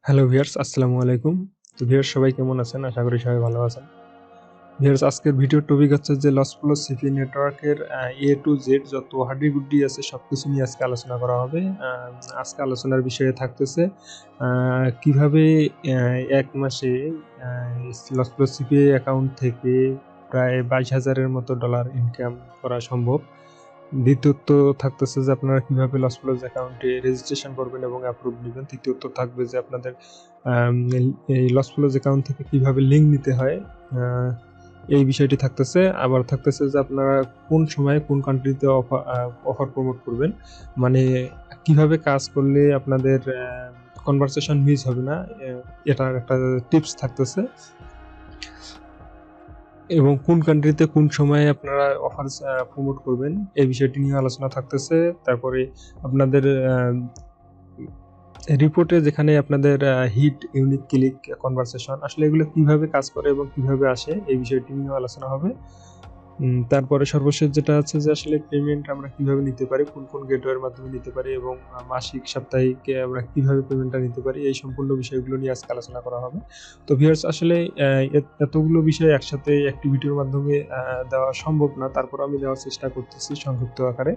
Hello viewers, আসসালামু আলাইকুম। তো ভিউয়ার্স সবাই কেমন আছেন? আশা করি সবাই ভালো আছেন। ভিউয়ার্স আজকের ভিডিওর টপিক হচ্ছে যে লস প্রো সিপি নেটওয়ার্কের A to Z যত হার্ডি-গুড্ডি আছে সবকিছু নিয়ে আজকে আলোচনা করা হবে। আজকে আলোচনার বিষয়ে থাকতেছে কিভাবে ১ মাসে আ লস প্রো সিপি অ্যাকাউন্ট থেকে প্রায় ২২,০০০ এর মতো ডলার ইনকাম করা সম্ভব। দ্বিতীয়ত থাকতেছে যে আপনারা কিভাবে লস প্রোজ অ্যাকাউন্টে রেজিস্ট্রেশন করবেন এবং অ্যাপ্রুভ নিবেন। তৃতীয়ত থাকবে যে আপনাদের এই লস প্রোজ অ্যাকাউন্ট থেকে কিভাবে লিঙ্ক নিতে হয়, এই বিষয়টি থাকতেছে। আবার থাকতেছে যে আপনারা কোন সময়ে কোন কান্ট্রিতে অফার প্রমোট করবেন, মানে কিভাবে কাজ করলে আপনাদের কনভারসেশন মিস হবে না, এটার একটা টিপস থাকতেছে এবং কোন কান্ট্রিতে কোন সময়ে আপনারা অফার প্রমোট করবেন এই বিষয়টি নিয়ে আলোচনা থাকতেছে। তারপরে আপনাদের রিপোর্টে যেখানে আপনাদের হিট, ইউনিক, ক্লিক, কনভারসেশন আসলে এগুলো কিভাবে কাজ করে এবং কিভাবে আসে এই বিষয়টি নিয়ে আলোচনা হবে। তারপরে সর্বশেষ যেটা আছে যে আসলে পেমেন্ট আমরা কিভাবে নিতে পারি, কোন গেটওয়ের মাধ্যমে নিতে পারি এবং মাসিক, সাপ্তাহিক আমরা কিভাবে পেমেন্টটা নিতে পারি, এই সম্পূর্ণ বিষয়গুলো নিয়ে আজকে আলোচনা করা হবে। তো ভিউয়ার্স আসলে এতগুলো বিষয় একসাথে একটি ভিডিওর মাধ্যমে দেওয়া সম্ভব না। তারপর আমি দেওয়ার চেষ্টা করতেছি সংক্ষিপ্ত আকারে।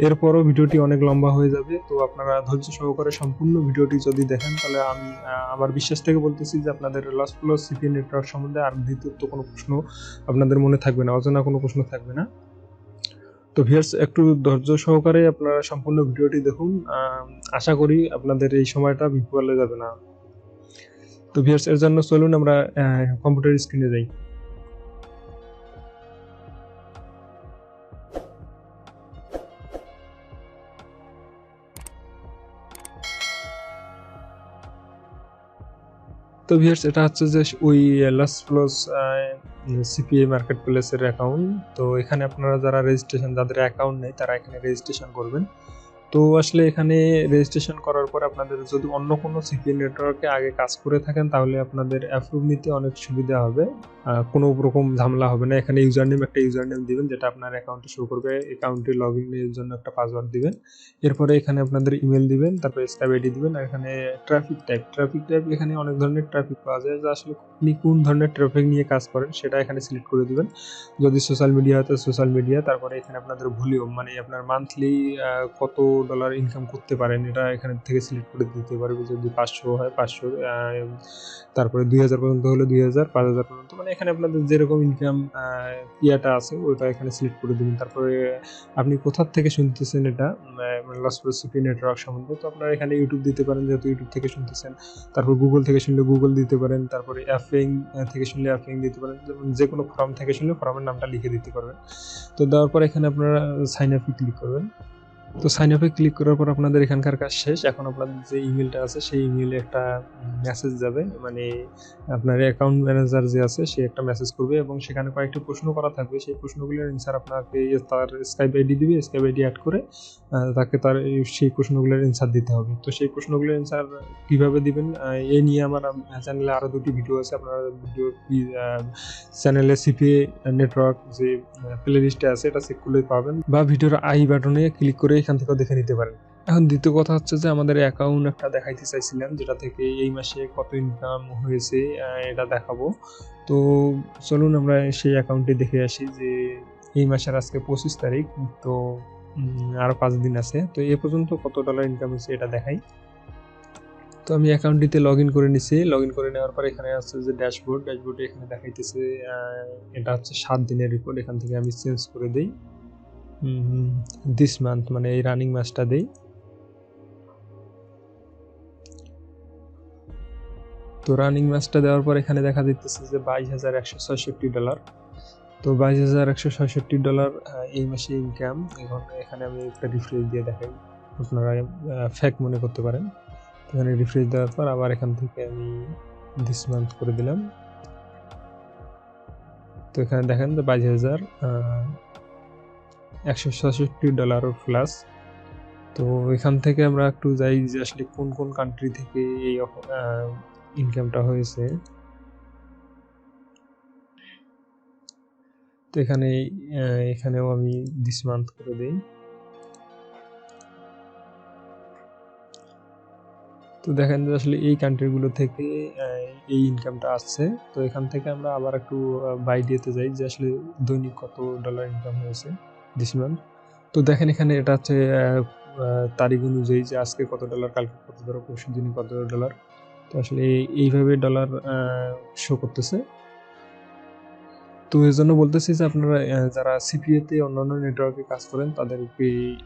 এরপরও ভিডিওটি অনেক লম্বা হয়ে যাবে। তো আপনারা ধৈর্য সহকারে সম্পূর্ণ ভিডিওটি যদি দেখেন তাহলে আমি আমার বিশ্বাস থেকে বলতেছি যে আপনাদের লস প্রো সিপি নেটওয়ার্ক সম্বন্ধে আর দ্বিতীয়ত কোনো প্রশ্ন আপনাদের মনে থাকবে না, অজানা কোনো প্রশ্ন থাকবে না। তো ভিউয়ার্স একটু ধৈর্য সহকারে আপনারা সম্পূর্ণ ভিডিওটি দেখুন। আশা করি আপনাদের এই সময়টা বিফলে যাবে না। তো ভিউয়ার্স এর জন্য চলুন আমরা কম্পিউটার স্ক্রিনে যাই। তো ভিউয়ার্স এটা হচ্ছে যে ওই লস প্লাস সিপিএ মার্কেট প্লেসের অ্যাকাউন্ট। তো এখানে আপনারা যারা রেজিস্ট্রেশন, যাদের অ্যাকাউন্ট নেই তারা এখানে রেজিস্ট্রেশন করবেন। তো আসলে এখানে রেজিস্ট্রেশন করার পর আপনাদের যদি অন্য কোনো সিপি নেটওয়ার্কে আগে কাজ করে থাকেন তাহলে আপনাদের অ্যাপ্রুভ নিতে অনেক সুবিধা হবে, কোনো রকম ঝামেলা হবে না। এখানে একটা ইউজার নেম দিবেন যেটা আপনার অ্যাকাউন্টে শো করবে, অ্যাকাউন্টে লগ ইনের জন্য একটা পাসওয়ার্ড দিবেন, এরপরে এখানে আপনাদের ইমেল দিবেন, তারপরে স্ক্যাব আইডি দিবেন। আর এখানে ট্রাফিক টাইপ এখানে অনেক ধরনের ট্রাফিক পাওয়া যায়, যে আসলে আপনি কোন ধরনের ট্রাফিক নিয়ে কাজ করেন সেটা এখানে সিলেক্ট করে দিবেন। যদি সোশ্যাল মিডিয়া হয় তো সোশ্যাল মিডিয়া, তারপরে এখানে আপনাদের ভলিউম মানে আপনার মান্থলি কত ডলার ইনকাম করতে পারেন এটা এখানে থেকে সিলেক্ট করে দিতে পারবে। যদি 500 হয় 500, তারপরে 2000 পর্যন্ত হলে 2000, 5000 পর্যন্ত, মানে এখানে আপনাদের যেরকম ইনকাম ইয়াটা আছে ওইটা এখানে সিলেক্ট করে দিবেন। তারপরে আপনি কোথা থেকে শুনতেছেন এটা লস প্রো সিপি নেটওয়ার্ক সম্বন্ধে, তো আপনারা এখানে ইউটিউব দিতে পারেন যেহেতু ইউটিউব থেকে শুনতেছেন। তারপর গুগল থেকে শুনলে গুগল দিতে পারেন, তারপরে অ্যাফিং থেকে শুনলে অ্যাফিং দিতে পারেন, যেমন যে কোনো ফর্ম থেকে শুনলে ফর্মের নামটা লিখে দিতে পারবেন। তো দেওয়ার পর এখানে আপনারা সাইন আপে ক্লিক করবেন। তো সাইন আপে ক্লিক করার পর আপনাদের এখানকার কাজ শেষ। এখন আপনাদের যে ইমেলটা আছে সেই ইমেলে একটা মেসেজ যাবে, মানে আপনার অ্যাকাউন্ট ম্যানেজার যে আছে সে একটা মেসেজ করবে এবং সেখানে কয়েকটি প্রশ্ন করা থাকবে। সেই প্রশ্নগুলোর অ্যান্সার আপনাকে তার স্কাইপ আইডি দিবে, স্কাইপ আইডি অ্যাড করে তাকে তার সেই প্রশ্নগুলোর অ্যান্সার দিতে হবে। তো সেই প্রশ্নগুলোর অ্যান্সার কিভাবে দিবেন এই নিয়ে আমার চ্যানেলে আরও 2টি ভিডিও আছে। আপনারা ভিডিও চ্যানেলে সিপিএ নেটওয়ার্ক যে প্লে লিস্টে আছে এটা চেক করলে পাবেন, বা ভিডিওর আই বাটনে ক্লিক করে এখান থেকেও দেখে নিতে পারেন। এখন দ্বিতীয় কথা হচ্ছে যে আমাদের অ্যাকাউন্ট একটা দেখাইতে চাইছিলাম যেটা থেকে এই মাসে কত ইনকাম হয়েছে এটা দেখাবো। তো চলুন আমরা সেই অ্যাকাউন্টে দেখে আসি যে এই মাসের আজকে 25 তারিখ। তো আরও 5 দিন আছে, তো এ পর্যন্ত কত ডলার ইনকাম হয়েছে এটা দেখাই। তো আমি অ্যাকাউন্টটিতে লগ ইন করে নিছি। লগ ইন করে নেওয়ার পর এখানে আছে যে ড্যাশবোর্ডে এখানে দেখাইতেছে এটা হচ্ছে 7 দিনের রিপোর্ট। এখান থেকে আমি চেঞ্জ করে দিই দিস মান্থ, মানে এই রানিং মাসটা দেই। তো রানিং মাসটা দেওয়ার পর এখানে দেখা যাইতেছে যে $22,166। তো $22,166 এই মাসে ইনকাম। এখন এখানে আমি একটা রিফ্রেশ দিয়ে দেখাই, আপনারা ফেক মনে করতে পারেন। এখানে রিফ্রেশ দেওয়ার পর আবার এখান থেকে আমি দিস মান্থ করে দিলাম। তো এখানে দেখেন যে $22,166 প্লাস। তো এখান থেকে আমরা একটু যাই যে আসলে কোন কান্ট্রি থেকে এই ইনকামটা হয়েছে। তো এখানেও আমি দিস মান্থ করে দিই। তো তো দেখেন যে আসলে এই কান্ট্রিগুলো থেকে এই ইনকামটা আসছে। তো এখান থেকে আমরা আবার একটু বাই দিতে যাই যে আসলে দৈনিক কত ডলার ইনকাম হয়েছে দিস মান্থ। তো দেখেন এখানে এটা হচ্ছে তারিখ অনুযায়ী যে আজকে কত ডলার, কালকে কত ডলার, পরশু দিনে কত ডলার। তো আসলে এইভাবে ডলার শো করতেছে। তো এজন্য বলতেছি যে আপনারা যারা সিপিএতে অন্যান্য নেটওয়ার্কে কাজ করেন তাদেরকে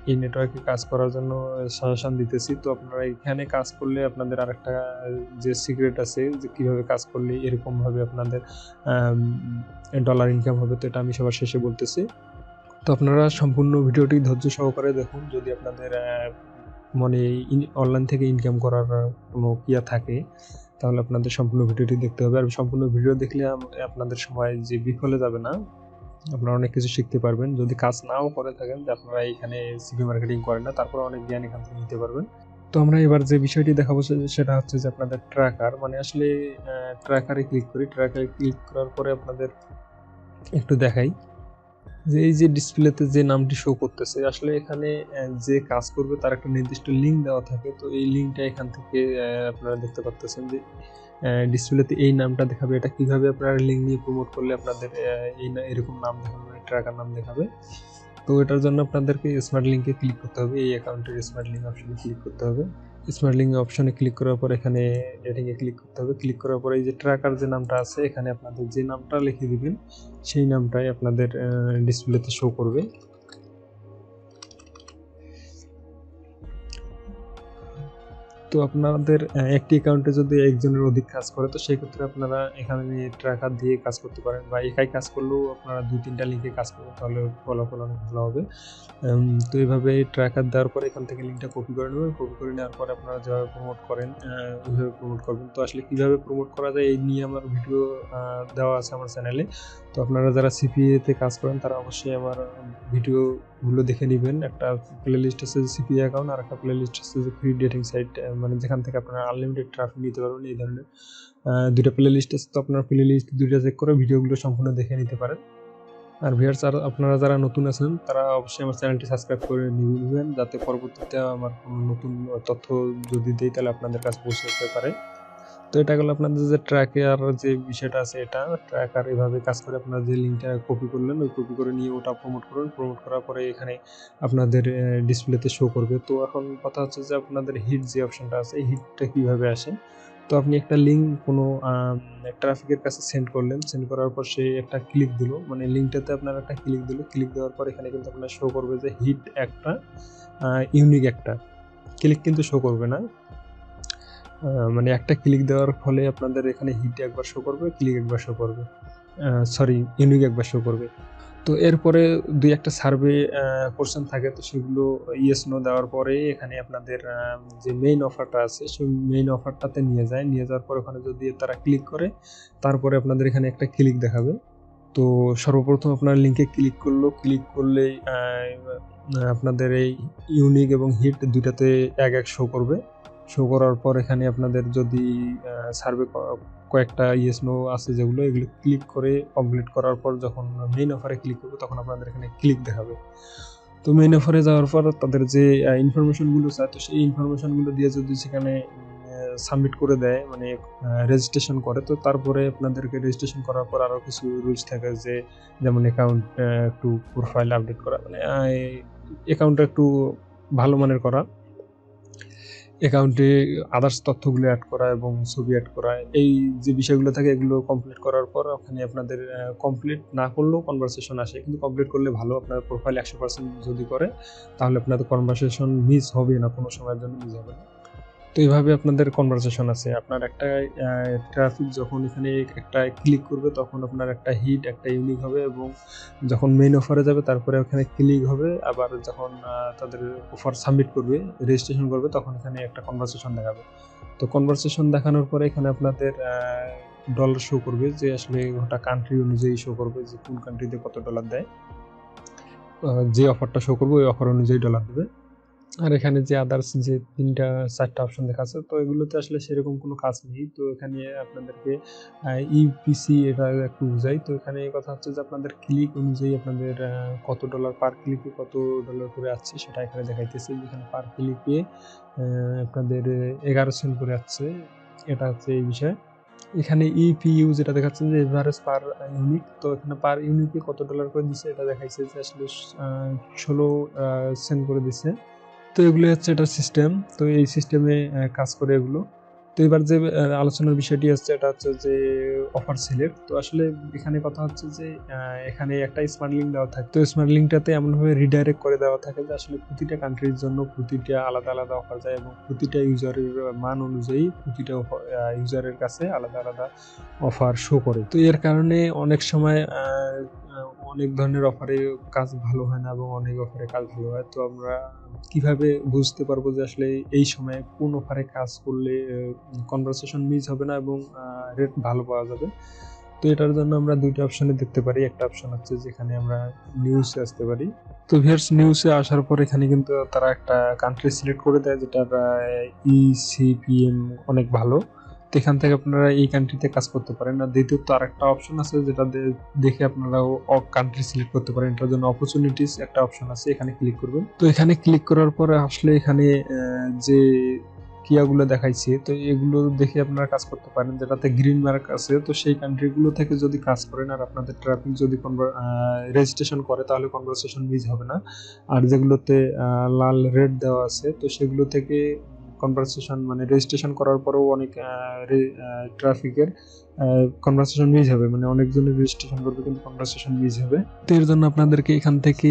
এই নেটওয়ার্কে কাজ করার জন্য সাজেশন দিতেছি। তো আপনারা এখানে কাজ করলে আপনাদের আরেকটা যে সিক্রেট আছে যে কিভাবে কাজ করলে এরকমভাবে আপনাদের ডলার ইনকাম হবে, তো এটা আমি সবার শেষে বলতেছি। তো আপনারা সম্পূর্ণ ভিডিওটি ধৈর্য সহকারে দেখুন। যদি আপনাদের মনে অনলাইন থেকে ইনকাম করার কোনো ইয়া থাকে তাহলে আপনাদের সম্পূর্ণ ভিডিওটি দেখতে হবে। আর সম্পূর্ণ ভিডিও দেখলে আপনাদের সময় যে বিফলে যাবে না, আপনারা অনেক কিছু শিখতে পারবেন। যদি কাজ নাও করে থাকেন যে আপনারা এখানে সিপি মার্কেটিং করেন না, তারপরে অনেক জ্ঞান এখান থেকে নিতে পারবেন। তো আমরা এবার যে বিষয়টি দেখাবো সেটা হচ্ছে যে আপনাদের ট্র্যাকার, মানে আসলে ট্র্যাকারে ক্লিক করি। ট্র্যাকারে ক্লিক করার পরে আপনাদের একটু দেখাই যে এই যে ডিসপ্লেতে যে নামটি শো করতেছে, আসলে এখানে যে কাজ করবে তার একটা নির্দিষ্ট লিঙ্ক দেওয়া থাকে। তো এই লিঙ্কটা এখান থেকে আপনারা দেখতে পাচ্ছেন যে ডিসপ্লেতে এই নামটা দেখাবে। এটা কিভাবে আপনারা লিঙ্ক নিয়ে প্রমোট করলে আপনাদের এরকম নাম দেখাবে, ট্র্যাকার নাম দেখাবে। তো এটার জন্য আপনাদেরকে স্মার্ট লিঙ্কে ক্লিক করতে হবে, এই অ্যাকাউন্টের স্মার্ট লিঙ্ক অপশনে ক্লিক করতে হবে। স্মার্ট লিঙ্ক অপশনে ক্লিক করার পর এখানে এডিংয়ে ক্লিক করতে হবে। ক্লিক করার পরে এই যে ট্র্যাকার যে নামটা আছে, এখানে আপনাদের যে নামটা লিখে দিবেন সেই নামটাই আপনাদের ডিসপ্লেতে শো করবে। তো আপনাদের একটি অ্যাকাউন্টে যদি একজনের অধিক কাজ করে তো সেই ক্ষেত্রে আপনারা এখানে ট্র্যাকার দিয়ে কাজ করতে পারেন, বা একাই কাজ করলেও আপনারা 2-3টা লিঙ্কে কাজ করবেন, তাহলে ফলাফল অনেক ভালো হবে। তো এইভাবে ট্র্যাকার দেওয়ার পরে এখান থেকে লিঙ্কটা কপি করে নেবেন। কপি করে নেওয়ার পরে আপনারা যেভাবে প্রমোট করেন ওইভাবে প্রমোট করবেন। তো আসলে কীভাবে প্রমোট করা যায় এই নিয়ে আমার ভিডিও দেওয়া আছে আমার চ্যানেলে। তো আপনারা যারা সিপিএতে কাজ করেন তারা অবশ্যই আমার ভিডিওগুলো দেখে নেবেন। একটা প্লে লিস্ট আছে যে সিপিএ অ্যাকাউন্ট, আর একটা প্লে লিস্ট আছে যে ফ্রি ডেটিং সাইট, মানে যেখান থেকে আপনারা আনলিমিটেড ট্রাফিক নিতে পারবেন। এই ধরনের দুইটা প্লে লিস্ট আছে। তো আপনার প্লে লিস্ট দুইটা চেক করে ভিডিওগুলো সম্পূর্ণ দেখে নিতে পারেন। আর ভিউয়ার্স, আর আপনারা যারা নতুন আছেন তারা অবশ্যই আমার চ্যানেলটি সাবস্ক্রাইব করে নেবেন, যাতে পরবর্তীতে আমার কোনো নতুন তথ্য যদি দেই তাহলে আপনাদের কাছে পৌঁছে যেতে পারে। তো এটা গেল আপনাদের যে ট্র্যাকার যে বিষয়টা আছে, এটা ট্র্যাকার এভাবে কাজ করে। আপনারা যে লিঙ্কটা কপি করলেন ওই কপি করে নিয়ে ওটা প্রমোট করুন। প্রমোট করার পরে এখানে আপনাদের ডিসপ্লেতে শো করবে। তো এখন কথা হচ্ছে যে আপনাদের হিট যে অপশনটা আছে, এই হিটটা কীভাবে আসে। তো আপনি একটা লিঙ্ক কোনো ট্রাফিকের কাছে সেন্ড করলেন, সেন্ড করার পর সে একটা ক্লিক দিল, মানে লিঙ্কটাতে আপনার একটা ক্লিক দিল। ক্লিক দেওয়ার পর এখানে কিন্তু আপনার শো করবে যে হিট একটা ইউনিক একটা ক্লিক কিন্তু শো করবে না, মানে একটা ক্লিক দেওয়ার ফলে আপনাদের এখানে হিট একবার শো করবে, ক্লিক একবার শো করবে, ইউনিক একবার শো করবে। তো এরপরে 2-1টা সার্ভে কোশ্চেন থাকে, তো সেগুলো ইয়েস নো দেওয়ার পরে এখানে আপনাদের যে মেইন অফারটা আছে সেই মেইন অফারটাতে নিয়ে যাওয়ার পর ওখানে যদি তারা ক্লিক করে তারপরে আপনাদের এখানে একটা ক্লিক দেখাবে। তো সর্বপ্রথম আপনার লিঙ্কে ক্লিক করলেই আপনাদের এই ইউনিক এবং হিট দুইটাতে এক শো করবে। শো করার পর এখানে আপনাদের যদি সার্ভে কয়েকটা ইয়েস নো আছে যেগুলো, এগুলো ক্লিক করে কমপ্লিট করার পর যখন মেইন অফারে ক্লিক করবে তখন আপনাদের এখানে ক্লিক দেখাবে। তো মেইন অফারে যাওয়ার পর তাদের যে ইনফরমেশনগুলো চায়, তো সেই ইনফরমেশনগুলো দিয়ে যদি সেখানে সাবমিট করে দেয়, মানে রেজিস্ট্রেশন করে, তো তারপরে আপনাদেরকে রেজিস্ট্রেশন করার পর আরও কিছু রুলস থাকে, যে যেমন অ্যাকাউন্ট একটু প্রোফাইল আপডেট করা, মানে অ্যাকাউন্টটা একটু ভালো মানের করা, অ্যাকাউন্টে আদার্স তথ্যগুলো অ্যাড করা এবং ছবি অ্যাড করা, এই যে বিষয়গুলো থাকে এগুলো কমপ্লিট করার পর ওখানে আপনাদের কমপ্লিট না করলেও কনভারসেশন আসে, কিন্তু কমপ্লিট করলে ভালো। আপনার প্রোফাইল 100% যদি করে তাহলে আপনাদের কনভারসেশন মিস হবে না, কোনো সময়ের জন্য মিস হবে না। তো এইভাবে আপনাদের কনভারসেশন আছে। আপনার একটা ট্রাফিক যখন এখানে একটা ক্লিক করবে তখন আপনার একটা হিট একটা ইউনিক হবে, এবং যখন মেইন অফারে যাবে তারপরে ওখানে ক্লিক হবে। আবার যখন তাদের অফার সাবমিট করবে, রেজিস্ট্রেশন করবে, তখন এখানে একটা কনভারসেশন দেখাবে। তো কনভারসেশন দেখানোর পরে এখানে আপনাদের ডলার শো করবে, যে আসলে ওটা কান্ট্রি অনুযায়ী শো করবে যে কোন কান্ট্রিতে কত ডলার দেয়। যে অফারটা শো করবে ওই অফার অনুযায়ী ডলার দেবে। আর এখানে যে আদার্স যে 3টা 4টা অপশন দেখাচ্ছে, তো এগুলোতে আসলে সেরকম কোনো কাজ নেই। তো এখানে আপনাদেরকে ইউপিসি এটা একটু বুঝাই। তো এখানে কথা হচ্ছে যে আপনাদের ক্লিক অনুযায়ী আপনাদের কত ডলার পার ক্লিকে কত ডলার করে আসছে সেটা এখানে দেখাইতেছে। যেখানে পার ক্লিকে আপনাদের 11 সেন্ট করে আসছে, এটা হচ্ছে এই বিষয়। এখানে ইপিইউ যেটা দেখাচ্ছে যে এভারেজ পার ইউনিট, তো এখানে পার ইউনিটে কত ডলার করে দিচ্ছে এটা দেখাইছে যে আসলে 16 সেন্ট করে দিচ্ছে। তো এগুলো হচ্ছে এটা সিস্টেম। তো এই সিস্টেমে কাজ করে এগুলো। তো এবার যে আলোচনার বিষয়টি হচ্ছে এটা হচ্ছে যে অফার সিলেক্ট। তো আসলে এখানে কথা হচ্ছে যে এখানে একটা স্মার্ট লিঙ্ক দেওয়া থাকে। তো স্মার্ট লিঙ্কটাতে এমনভাবে রিডাইরেক্ট করে দেওয়া থাকে যে আসলে প্রতিটা কান্ট্রির জন্য প্রতিটা আলাদা আলাদা অফার যায় এবং প্রতিটা ইউজারের মান অনুযায়ী প্রতিটা ইউজারের কাছে আলাদা আলাদা অফার শো করে। তো এর কারণে অনেক সময় অনেক ধরনের অফারে কাজ ভালো হয় না এবং অনেক অফারে কাজ ভালো হয়। তো আমরা কিভাবে বুঝতে পারবো যে আসলে এই সময়ে কোন অফারে কাজ করলে কনভারসেশন মিস হবে না এবং রেট ভালো পাওয়া যাবে। তো এটার জন্য আমরা 2টা অপশনে দেখতে পারি। একটা অপশন হচ্ছে যেখানে আমরা নিউজে আসতে পারি। তো ভিউয়ার্স, নিউজে আসার পর এখানে কিন্তু তারা একটা কান্ট্রি সিলেক্ট করে দেয় যেটার ইসিপিএম অনেক ভালো। তো এখান থেকে আপনারা এই কান্ট্রিতে কাজ করতে পারেন। আর দ্বিতীয়ত আরেকটা অপশন আছে যেটা দেখে আপনারা কান্ট্রি সিলেক্ট করতে পারেন। এটার জন্য অপরচুনিটিস একটা অপশন আছে, এখানে ক্লিক করবেন। তো এখানে ক্লিক করার পরে আসলে এখানে যে কিয়াগুলো দেখাইছে, তো এগুলো দেখে আপনারা কাজ করতে পারেন। যেটাতে গ্রিন মার্ক আছে, তো সেই কান্ট্রিগুলো থেকে যদি কাজ করেন আর আপনাদের ট্রাফিক যদি রেজিস্ট্রেশন করে তাহলে কনভারসেশন মিস হবে না। আর যেগুলোতে লাল রেড দেওয়া আছে, তো সেগুলো থেকে কনভারসেশন মানে রেজিস্ট্রেশন করার পরেও অনেক ট্রাফিকের কনভারসেশন মিস হবে, মানে অনেকজনের রেজিস্ট্রেশন করবে কিন্তু কনভারসেশন মিস হবে। তো এর জন্য আপনাদেরকে এখান থেকে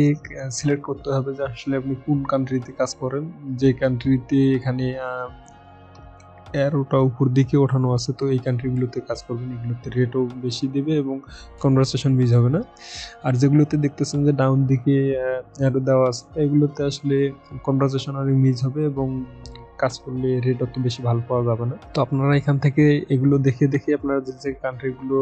সিলেক্ট করতে হবে যে আসলে আপনি কোন কান্ট্রিতে কাজ করেন। যে কান্ট্রিতে এখানে অ্যারোটা উপর দিকে ওঠানো আছে, তো এই কান্ট্রিগুলোতে কাজ করবেন। এগুলোতে রেটও বেশি দিবে এবং কনভারসেশন মিস হবে না। আর যেগুলোতে দেখতেছেন যে ডাউন দিকে অ্যারো দেওয়া আছে, এগুলোতে আসলে কনভারসেশন অনেক মিস হবে এবং কাজ করলে রেট অত বেশি ভালো পাওয়া যাবে না। তো আপনারা এখান থেকে এগুলো দেখে দেখে আপনারা যে কান্ট্রিগুলো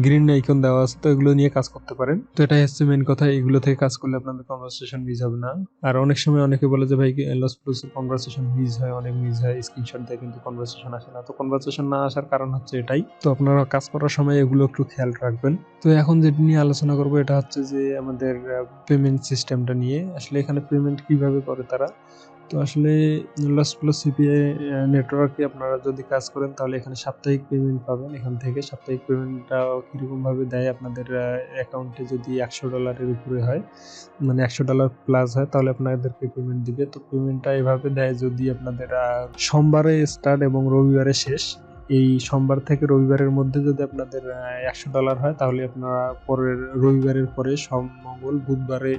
গ্রিন আইকন দেওয়া আছে, তো এগুলো নিয়ে কাজ করতে পারেন। তো এটাই হচ্ছে মেন কথা, এগুলো থেকে কাজ করলে আপনাদের কনভারসেশন মিস হবে না। আর অনেক সময় অনেকে বলে যে ভাই লস প্লাস কনভারসেশন মিস হয়, অনেক মিস হয়, স্ক্রিনশট দেয় কিন্তু কনভারসেশন আসে না। তো কনভারসেশন না আসার কারণ হচ্ছে এটাই। তো আপনারা কাজ করার সময় এগুলো একটু খেয়াল রাখবেন। তো এখন যেটা নিয়ে আলোচনা করবো এটা হচ্ছে যে আমাদের পেমেন্ট সিস্টেমটা নিয়ে। আসলে এখানে পেমেন্ট কিভাবে করে তারা। তো আসলে লস প্লাস সিপিআই নেটওয়ার্কে আপনারা যদি কাজ করেন তাহলে এখানে সাপ্তাহিক পেমেন্ট পাবেন। এখান থেকে সাপ্তাহিক পেমেন্টটা কিরকম ভাবে দেয়, আপনাদের অ্যাকাউন্টে যদি $100 উপরে হয়, মানে $100 প্লাস হয়, তাহলে আপনাদেরকে পেমেন্ট দিবে। তো পেমেন্টটা এভাবে দেয় যদি আপনাদের সোমবারে স্টার্ট এবং রবিবারে শেষ। এই সোমবার থেকে রবিবারের মধ্যে যদি আপনাদের $100 হয় তাহলে আপনারা পরের রবিবারের পরে সোম মঙ্গল বুধবারে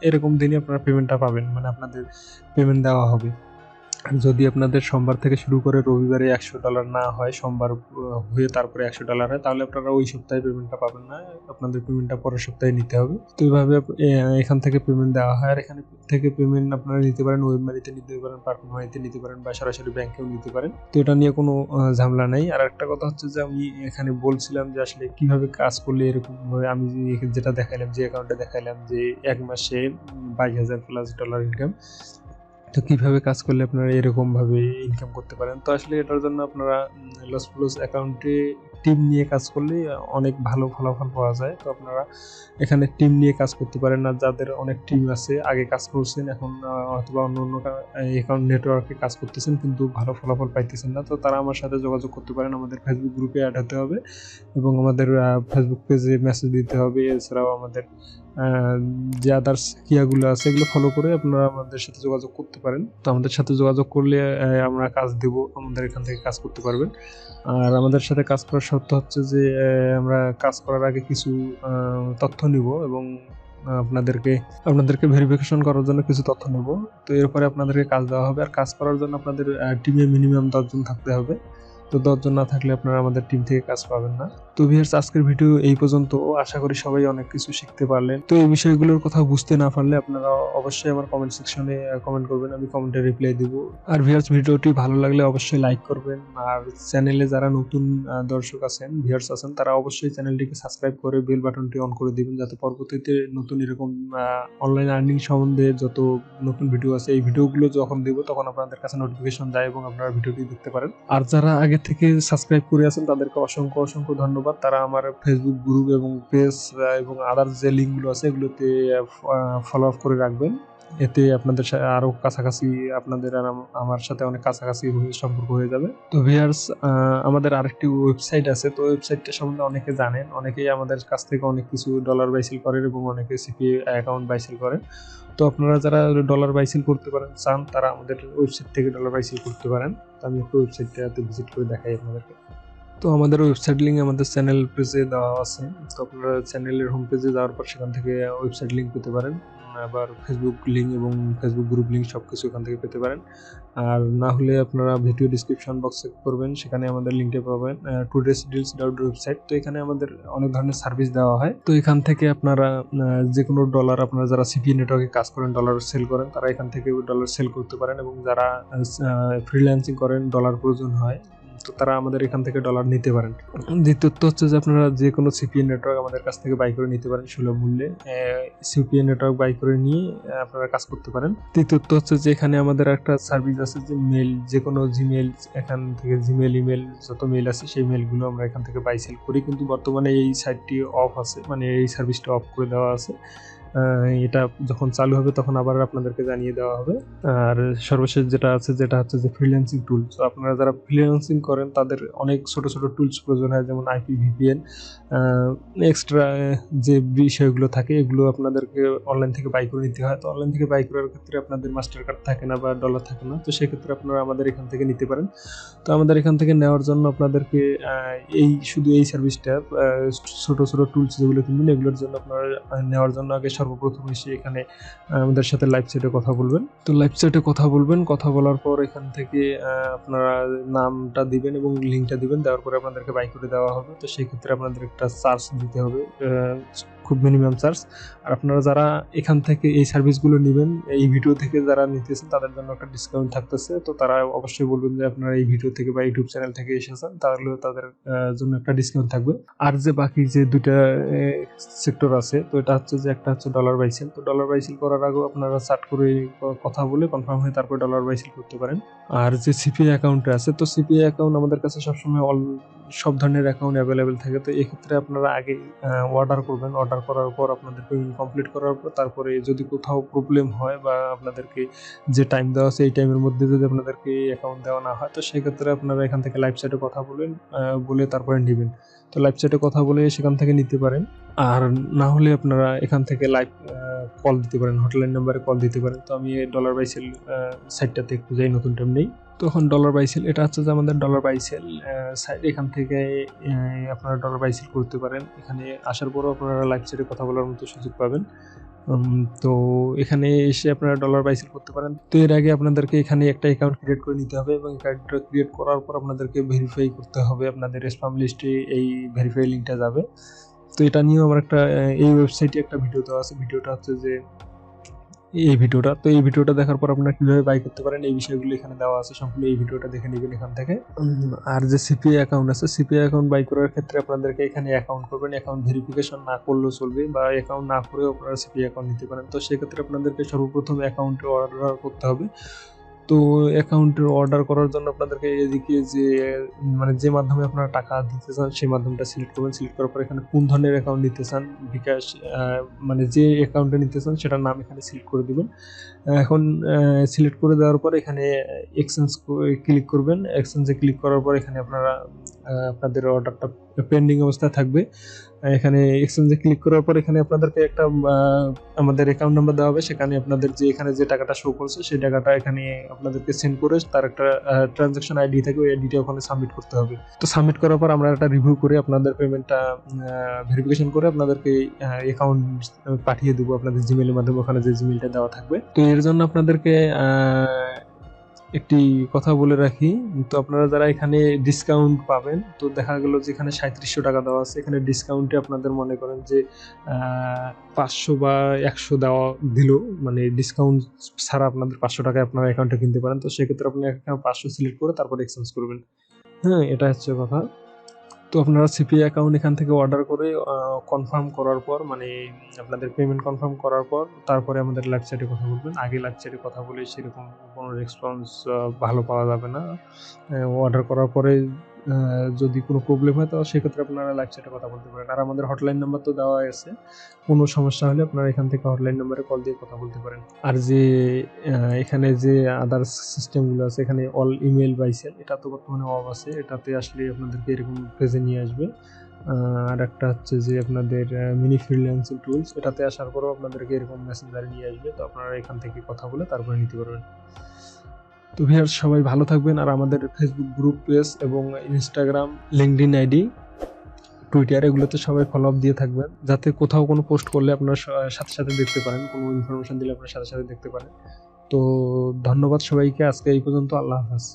এরকম দিনে আপনারা পেমেন্টটা পাবেন, মানে আপনাদের পেমেন্ট দেওয়া হবে। যদি আপনাদের সোমবার থেকে শুরু করে রবিবারে $100 না হয়, সোমবার হয়ে তারপরে $100 হয়, তাহলে আপনারা ওই সপ্তাহে পেমেন্টটা পাবেন না, আপনাদের পেমেন্টটা পরের সপ্তাহে নিতে হবে। তো এইভাবে এখান থেকে পেমেন্ট দেওয়া হয়। আর এখানে থেকে পেমেন্ট আপনারা নিতে পারেন, ওয়েব মানিতে নিতে পারেন, পার্পল মানিতে নিতে পারেন বা সরাসরি ব্যাংকেও নিতে পারেন। তো এটা নিয়ে কোনো ঝামেলা নাই। আর একটা কথা হচ্ছে যে আমি এখানে বলছিলাম যে আসলে কিভাবে কাজ করলে এরকম ভাবে আমি যেটা দেখাইলাম, যে অ্যাকাউন্টে দেখাইলাম যে 1 মাসে $22,000+ ইনকাম, তো কিভাবে কাজ করলে আপনারা এরকম ভাবে ইনকাম করতে পারেন। তো আসলে এটার জন্য আপনারা লস প্লাস অ্যাকাউন্টে টিম নিয়ে কাজ করলে অনেক ভালো ফলাফল পাওয়া যায়। তো আপনারা এখানে টিম নিয়ে কাজ করতে পারেন। আর যাদের অনেক টিম আছে, আগে কাজ করছেন, এখন অথবা অন্য অন্য অ্যাকাউন্ট নেটওয়ার্কে কাজ করতেছেন কিন্তু ভালো ফলাফল পাইতেছেন না, তো তারা আমার সাথে যোগাযোগ করতে পারেন। আমাদের ফেসবুক গ্রুপে অ্যাড হতে হবে এবং আমাদের ফেসবুক পেজে মেসেজ দিতে হবে। এছাড়াও আমাদের যে আদার্স ক্রিয়াগুলো আছে এগুলো ফলো করে আপনারা আমাদের সাথে যোগাযোগ করতে পারেন। তো আমাদের সাথে যোগাযোগ করলে আমরা কাজ দেব, আমাদের এখান থেকে কাজ করতে পারবেন। আর আমাদের সাথে কাজ করার শর্ত হচ্ছে যে আমরা কাজ করার আগে কিছু তথ্য নিব এবং আপনাদেরকে ভেরিফিকেশন করার জন্য কিছু তথ্য নেব। তো এরপরে আপনাদেরকে কাজ দেওয়া হবে। আর কাজ করার জন্য আপনাদের টিমে মিনিমাম 10 জন থাকতে হবে। তো 10 জন না থাকলে আপনারা আমাদের টিম থেকে কাজ পাবেন না। তো ভিউয়ার্স, আজকের ভিডিও এই পর্যন্ত। আশা করি সবাই অনেক কিছু শিখতে পারলেন। তো এই বিষয়গুলোর কথা বুঝতে না পারলে আপনারা অবশ্যই আমার কমেন্ট সেকশনে কমেন্ট করবেন, আমি কমেন্টে রিপ্লাই দিব। আর ভিউয়ার্স, ভিডিওটি ভালো লাগলে অবশ্যই লাইক করবেন। আর চ্যানেলে যারা নতুন দর্শক আছেন, ভিউয়ার্স আছেন, তারা অবশ্যই চ্যানেলটিকে সাবস্ক্রাইব করে বেল বাটনটি অন করে দিবেন, যাতে পরবর্তীতে নতুন এরকম অনলাইন আর্নিং সম্বন্ধে যত নতুন ভিডিও আছে, এই ভিডিওগুলো যখন দেব তখন আপনাদের কাছে নোটিফিকেশন যায় এবং আপনারা ভিডিওটি দেখতে পারেন। আর যারা আগে থেকে সাবস্ক্রাইব করে আছেন তাদেরকে অসংখ্য অসংখ্য ধন্যবাদ। তারা আমার ফেসবুক গ্রুপ এবং পেজ এবং আদার্স যে লিঙ্কগুলো আছে এগুলোতে ফলো আপ করে রাখবেন। এতে আপনাদের আরো কাছাকাছি, আপনাদের আর আমার সাথে অনেক কাছাকাছি সম্পর্ক হয়ে যাবে। তো ভিউয়ার্স, আমাদের আরেকটি ওয়েবসাইট আছে। তো ওয়েবসাইটটা সম্বন্ধে অনেকে জানেন, অনেকেই আমাদের কাছ থেকে অনেক কিছু ডলার বাইসেল করেন এবং অনেকে সিপিএ অ্যাকাউন্ট বাইসেল করেন। তো আপনারা যারা ডলার বাইসেল করতে পারেন চান, তারা আমাদের ওয়েবসাইট থেকে ডলার বাইসেল করতে পারেন। তো আমি একটু ওয়েবসাইটটাতে ভিজিট করে দেখাই আপনাদেরকে। তো আমাদের ওয়েবসাইট লিঙ্ক আমাদের চ্যানেল পেজে দেওয়া আছে। তো আপনারা চ্যানেলের হোম পেজে যাওয়ার পর সেখান থেকে ওয়েবসাইট লিঙ্ক পেতে পারেন। আবার ফেসবুক লিঙ্ক এবং ফেসবুক গ্রুপ লিঙ্ক সবকিছু এখান থেকে পেতে পারেন। আর না হলে আপনারা ভিডিও ডিসক্রিপশন বক্সে করবেন, সেখানে আমাদের লিঙ্কে পাবেন today'sdeals.website। তো এখানে আমাদের অনেক ধরনের সার্ভিস দেওয়া হয়। তো এখান থেকে আপনারা যে কোনো ডলার, আপনারা যারা সিপি নেটওয়ার্কে কাজ করেন, ডলার সেল করেন, তারা এখান থেকে ডলার সেল করতে পারেন। এবং যারা ফ্রিল্যান্সিং করেন, ডলার প্রয়োজন হয়, তো তারা আমাদের এখান থেকে ডলার নিতে পারেন। দ্বিতীয়ত হচ্ছে যে আপনারা যে কোনো সিপিএ নেটওয়ার্ক আমাদের কাছ থেকে বাই করে নিতে পারেন সুলভ মূল্যে। সিপিএ নেটওয়ার্ক বাই করে নিয়ে আপনারা কাজ করতে পারেন। তৃতীয়ত হচ্ছে যে এখানে আমাদের একটা সার্ভিস আছে যে মেল, যে কোনো জিমেল, এখান থেকে জিমেল, ইমেল যত মেল আছে সেই মেলগুলো আমরা এখান থেকে বাই সেল করি। কিন্তু বর্তমানে এই সাইটটি অফ আছে, মানে এই সার্ভিসটা অফ করে দেওয়া আছে। এটা যখন চালু হবে তখন আবার আপনাদেরকে জানিয়ে দেওয়া হবে। আর সর্বশেষ যেটা আছে, যেটা হচ্ছে যে ফ্রিল্যান্সিং টুল। তো আপনারা যারা ফ্রিল্যান্সিং করেন তাদের অনেক ছোট ছোট টুলস প্রয়োজন হয়, যেমন আইপি ভিপিএন, এক্সট্রা যে বিষয়গুলো থাকে এগুলো আপনাদেরকে অনলাইন থেকে বাই করে নিতে হয়। তো অনলাইন থেকে বাই করার ক্ষেত্রে আপনাদের মাস্টার কার্ড থাকে না বা ডলার থাকে না, তো সেক্ষেত্রে আপনারা আমাদের এখান থেকে নিতে পারেন। তো আমাদের এখান থেকে নেওয়ার জন্য আপনাদেরকে শুধু এই সার্ভিসটা, ছোট ছোট টুলস যেগুলো কিনবেন এগুলোর জন্য আপনারা নেওয়ার জন্য আগে সর্বপ্রথম এসে এখানে আমাদের সাথে লাইভ চ্যাটে কথা বলবেন। তো লাইভ চ্যাটে কথা বলবেন, কথা বলার পর এখান থেকে আপনারা নামটা দিবেন এবং লিঙ্কটা দিবেন, দেওয়ার পরে আপনাদেরকে বাই করে দেওয়া হবে। তো সেই ক্ষেত্রে আপনাদের একটা চার্জ দিতে হবে, খুব মিনিমাম চার্জ। আর আপনারা যারা এখান থেকে এই সার্ভিসগুলো নেবেন, এই ভিডিও থেকে যারা নিতেছেন তাদের জন্য একটা ডিসকাউন্ট থাকতেছে। তো তারা অবশ্যই বলবেন যে আপনারা এই ভিডিও থেকে বা ইউটিউব চ্যানেল থেকে এসেছেন, তাহলে তাদের জন্য একটা ডিসকাউন্ট থাকবে। আর যে বাকি যে দুইটা সেক্টর আছে, তো এটা হচ্ছে যে একটা হচ্ছে ডলার বাইসেল। তো ডলার বাইসেল করার আগেও আপনারা চার্ট করে কথা বলে কনফার্ম হয়ে তারপর ডলার বাইসেল করতে পারেন। আর যে সিপিআই অ্যাকাউন্টে আছে, তো সিপিআই অ্যাকাউন্ট আমাদের কাছে সবসময় সব ধরনের অ্যাকাউন্ট অ্যাভেলেবেল থাকে। তো এক্ষেত্রে আপনারা আগে অর্ডার করবেন, অর্ডার করার পর আপনাদের পেমেন্ট কমপ্লিট করার পর তারপরে যদি কোথাও প্রবলেম হয় বা আপনাদেরকে যে টাইম দেওয়া আছে এই টাইমের মধ্যে যদি আপনাদেরকে অ্যাকাউন্ট দেওয়া না হয়, তো সেক্ষেত্রে আপনারা এখান থেকে লাইভ চ্যাটে কথা বলে তারপরে নেবেন। তো লাইভ চ্যাটে কথা বলে সেখান থেকে নিতে পারেন। আর না হলে আপনারা এখান থেকে লাইভ কল দিতে পারেন, হটলাইন নাম্বারে কল দিতে পারেন। তো আমি ডলার বাইসেল সাইটটাতে একটু যাই, নতুন টাইম নেই। তখন ডলার বাইসেল, এটা হচ্ছে যে আমাদের ডলার বাইসেল সাইট। এখান থেকে আপনারা ডলার বাইসেল করতে পারেন। এখানে আসার পরও আপনারা লাইভ চ্যাটে কথা বলার মতো সুযোগ পাবেন। তো এখানে এসে আপনারা ডলার বাইসেল করতে পারেন। তো এর আগে আপনাদেরকে এখানে একটা অ্যাকাউন্ট ক্রিয়েট করে নিতে হবে এবং অ্যাকাউন্টটা ক্রিয়েট করার পর আপনাদেরকে ভেরিফাই করতে হবে, আপনাদের স্প্যাম লিস্টে এই ভেরিফাই লিঙ্কটা যাবে। তো এটা নিয়েও আমার একটা এই ওয়েবসাইটে একটা ভিডিও দেওয়া আছে। ভিডিওটা হচ্ছে যে এই ভিডিওটা দেখার পর আপনারা কিভাবে বাই করতে পারেন এই বিষয়গুলো এখানে দেওয়া আছে, সম্পূর্ণ এই ভিডিওটা দেখে নেবেন এখান থেকে। আর যে সিপিআই অ্যাকাউন্ট আছে, সিপিআই অ্যাকাউন্ট বাই করার ক্ষেত্রে আপনাদেরকে এখানে অ্যাকাউন্ট করবেন। অ্যাকাউন্ট ভেরিফিকেশন না করলেও চলবে বা অ্যাকাউন্ট না করেও আপনারা সিপিআই অ্যাকাউন্ট নিতে পারেন। তো সেক্ষেত্রে আপনাদেরকে সর্বপ্রথম অ্যাকাউন্টে অর্ডার করতে হবে। তো অ্যাকাউন্টের অর্ডার করার জন্য আপনাদেরকে এদিকে যে মানে যে মাধ্যমে আপনারা টাকা দিতে চান সেই মাধ্যমটা সিলেক্ট করবেন। সিলেক্ট করার পর এখানে কোন ধরনের অ্যাকাউন্ট নিতে চান, বিকাশ, মানে যে অ্যাকাউন্টে নিতে চান সেটার নাম এখানে সিলেক্ট করে দিবেন। এখন সিলেক্ট করে দেওয়ার পর এখানে এক্সচেঞ্জ ক্লিক করবেন। এক্সচেঞ্জে ক্লিক করার পর এখানে আপনারা আপনাদের অর্ডারটা পেন্ডিং অবস্থায় থাকবে। এখানে এক্সচেঞ্জে ক্লিক করার পর এখানে আপনাদেরকে একটা আমাদের অ্যাকাউন্ট নাম্বার দেওয়া হবে। সেখানে আপনাদের যে এখানে যে টাকাটা শো করছে সেই টাকাটা এখানে আপনাদেরকে সেন্ড করে তার একটা ট্রানজাকশন আইডি থাকে, ওই আইডিটা ওখানে সাবমিট করতে হবে। তো সাবমিট করার পর আমরা একটা রিভিউ করে আপনাদের পেমেন্টটা ভেরিফিকেশন করে আপনাদেরকে অ্যাকাউন্ট পাঠিয়ে দেবো আপনাদের জিমেলের মাধ্যমে, ওখানে যে জিমেলটা দেওয়া থাকবে। তো এর জন্য আপনাদেরকে একটি কথা বলে রাখি, তো আপনারা যারা এখানে ডিসকাউন্ট পাবেন, তো দেখা গেল যে এখানে 3700 টাকা দেওয়া আছে, এখানে ডিসকাউন্টে আপনাদের মনে করেন যে 500 বা 100 দেওয়া দিল, মানে ডিসকাউন্ট ছাড়া আপনাদের 500 টাকায় আপনারা অ্যাকাউন্টটা কিনতে পারেন। তো সেক্ষেত্রে আপনি এখানে 500 সিলেক্ট করে তারপর এক্সচেঞ্জ করবেন। হ্যাঁ, এটা হচ্ছে কথা। তো আপনারা সিপিআই অ্যাকাউন্ট এখান থেকে অর্ডার করে কনফার্ম করার পর, মানে আপনাদের পেমেন্ট কনফার্ম করার পর তারপরে আমাদের লাইভ চ্যাটে কথা বলবেন। আগে লাইভ চ্যাটে কথা বলে সেরকম কোনো রেসপন্স ভালো পাওয়া যাবে না। অর্ডার করার পরে যদি কোনো প্রবলেম হয়, তো সেক্ষেত্রে আপনারা লাইভ চ্যাটে কথা বলতে পারেন। আর আমাদের হটলাইন নাম্বার তো দেওয়াই আছে, কোনো সমস্যা হলে আপনারা এখান থেকে হটলাইন নাম্বারে কল দিয়ে কথা বলতে পারেন। আর যে এখানে যে আদার্স সিস্টেমগুলো আছে, এখানে অল ইমেল বাই সেল, এটা তো বর্তমানে অফ আছে, এটাতে আসলে আপনাদেরকে এরকম পেজে নিয়ে আসবে। আর একটা হচ্ছে যে আপনাদের মিনি ফ্রিল্যান্সিং টুলস, এটাতে আসার পরেও আপনাদেরকে এরকম মেসেঞ্জারে নিয়ে আসবে, তো আপনারা এখান থেকে কথা বলে তারপরে নিতে পারবেন। তো ভিউয়ার্স, সবাই ভালো থাকবেন। আর আমাদের ফেসবুক গ্রুপ পেজ এবং ইনস্টাগ্রাম, লিঙ্কডইন আইডি, টুইটার, এগুলোতে সবাই ফলো আপ দিয়ে থাকবেন, যাতে কোথাও কোনো পোস্ট করলে আপনারা সাথে সাথে দেখতে পারেন, কোনো ইনফরমেশন দিলে আপনারা সাথে সাথে দেখতে পারেন। তো ধন্যবাদ সবাইকে, আজকে এই পর্যন্ত। আল্লাহ হাফেজ।